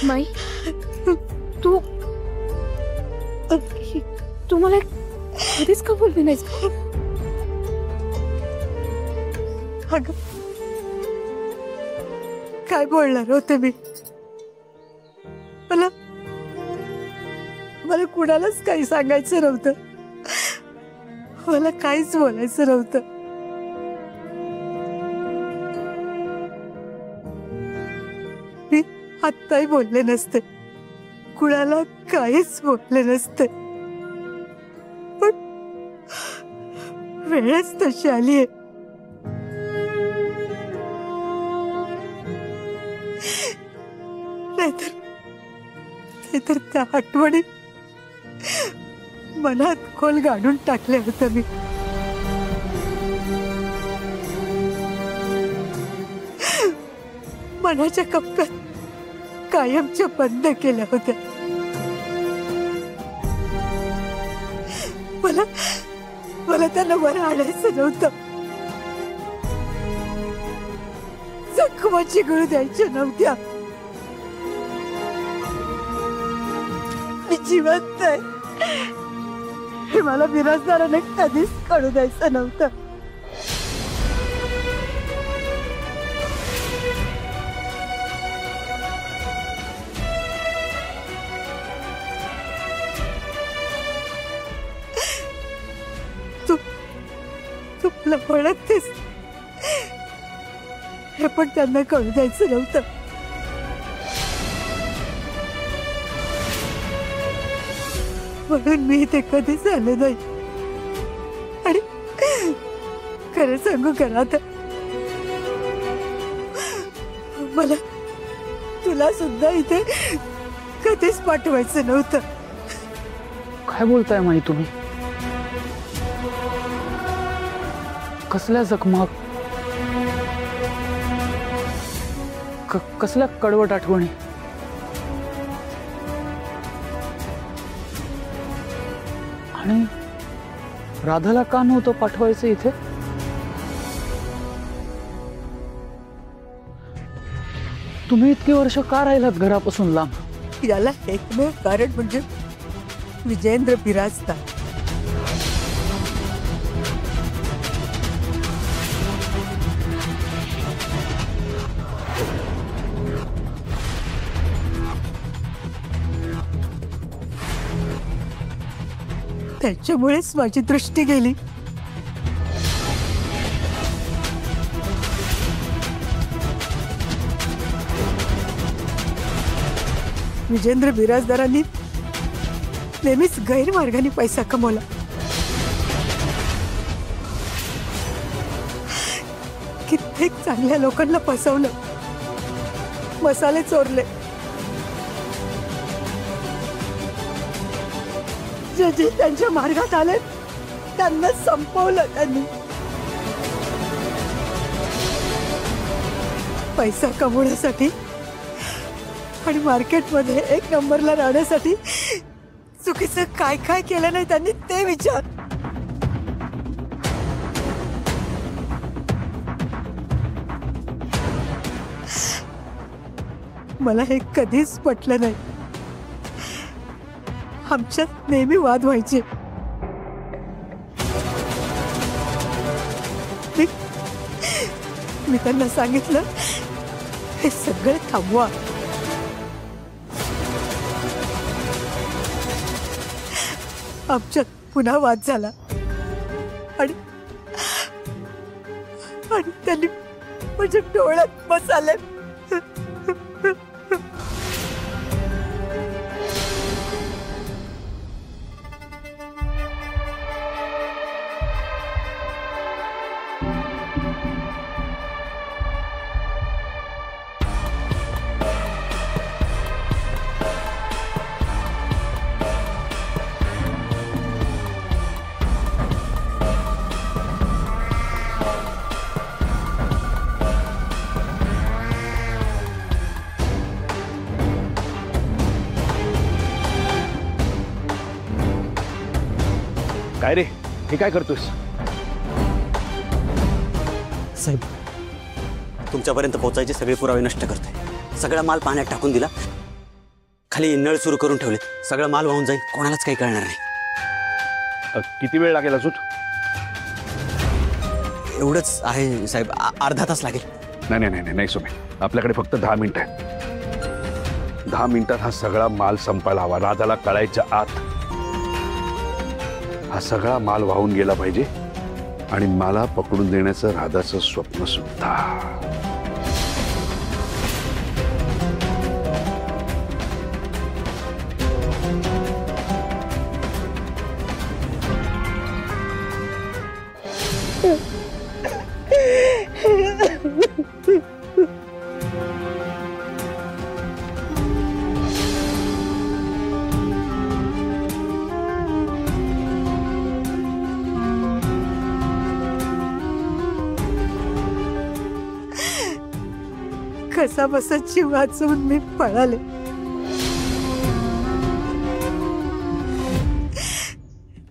माई तू तू मला कधीच का बोलली नाहीस? अगं काय बोलणार होते मी? मला मला कुणालाच काही सांगायचं नव्हतं. मला काहीच बोलायचं नव्हतं. मी आत्ताही बोलले नसते, कुणाला काहीच बोलले नसते. पण वेळच तशी आली आहे. नाहीतर त्या आठवणी मनात खोल गाडून टाकले होते मी. मनाच्या कप्प्यात कायमच्या बंद केल्या होत्या. मला त्यांना बरं आणायचं नव्हतं. जखमा चिघळू द्यायच्या नव्हत्या. मी जिवंत आहे हे मला बिराजदाराने कधीच कळू द्यायचं नव्हतं. तू मला ओळखतेस हे पण त्यांना कळू द्यायचं नव्हतं. म्हणून मी ते कधीच आले नाही. आणि खरं सांगू का आता, मला तुला सुद्धा इथे कधीच पाठवायचं नव्हतं. काय बोलताय माई तुम्ही? कसल्या जखमा, कसल्या कडवट आठवणी? आणि राधाला का नव्हतं पाठवायचं इथे? तुम्ही इतकी वर्ष का राहिलात घरापासून लांब? याला एकमेव कारण म्हणजे विजेंद्र बिराजदार. त्याच्यामुळेच माझी दृष्टी गेली. विजेंद्र बिराजदारांनी नेहमीच गैरमार्गाने पैसा कमवला. कित्येक चांगल्या लोकांना फसवलं, मसाले चोरले. जे त्यांच्या मार्गात आले त्यांना संपवलं त्यांनी. पैसा कमवण्यासाठी आणि मार्केटमध्ये एक नंबरला राहण्यासाठी चुकीचं काय काय केलं नाही त्यांनी ते विचार. मला हे कधीच पटलं नाही. आमच्यात नेहमी वाद व्हायचे. मी त्यांना सांगितलं हे सगळं थांबवा. आमच्यात पुन्हा वाद झाला आणि त्यांनी माझ्या डोळ्यात मसाले. काय रे, हे काय करतोस? साहेब, तुमच्यापर्यंत पोहोचायचे सगळे पुरावे नष्ट करतोय. सगळा माल पाण्यात टाकून दिला खाली नळ सुरू करून ठेवले, सगळं माल वाहून जाईल, कोणालाच काही कळणार नाही. किती वेळ लागेल अजून? एवढंच आहे साहेब, अर्धा तास लागेल. नाही नाही नाही नाही सुमे, आपल्याकडे फक्त 10 मिनिटं आहे. 10 मिनिटात हा सगळा माल संपायला हवा. राजाला कळायच्या आत हा सगळा माल वाहून गेला पाहिजे आणि मला पकडून देण्याचं राधाचं स्वप्न सुद्धा. कसा बसा जीव वाचवून मी पळाले.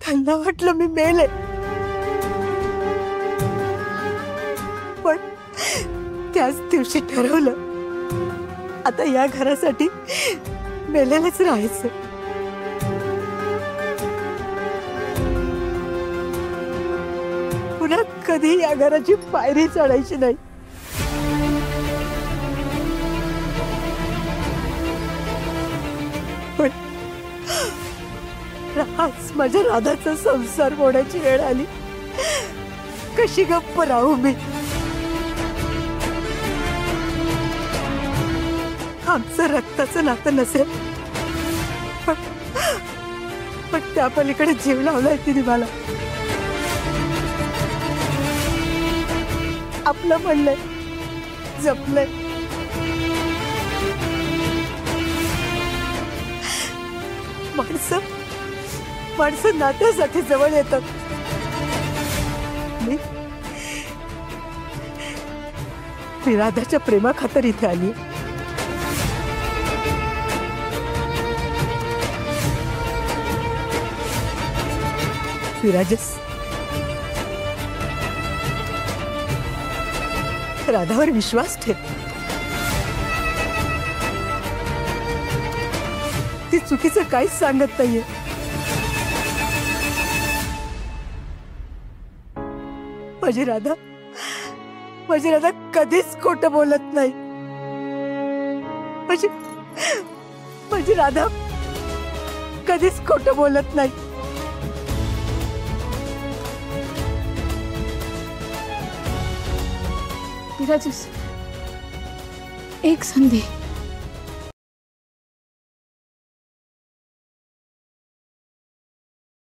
त्यांना वाटलं मी मेले, पण त्याच दिवशी ठरवलं आता या घरासाठी मेलेलंच राहायचं. पुन्हा कधी या घराची पायरी चढायची नाही. पण आज माझ्या राधाचा संसार मोडायची वेळ आली. कशी गप्प राहू मी? आमचं रक्ताचं नातं नसेल, पण त्या पलीकडे जीव लावलाय तिने मला. आपलं म्हणलंय, जपलंय. माणसं नात्यासाठी जवळ येतात. मी राधाच्या प्रेमाखातर इथे आली. विराजस, राधावर विश्वास ठेव. ती चुकीचं काहीच सांगत नाहीये. माझी राधा कधीच खोटं बोलत नाही. माझी राधा कधीच खोटं बोलत नाही. विराजस, एक संधी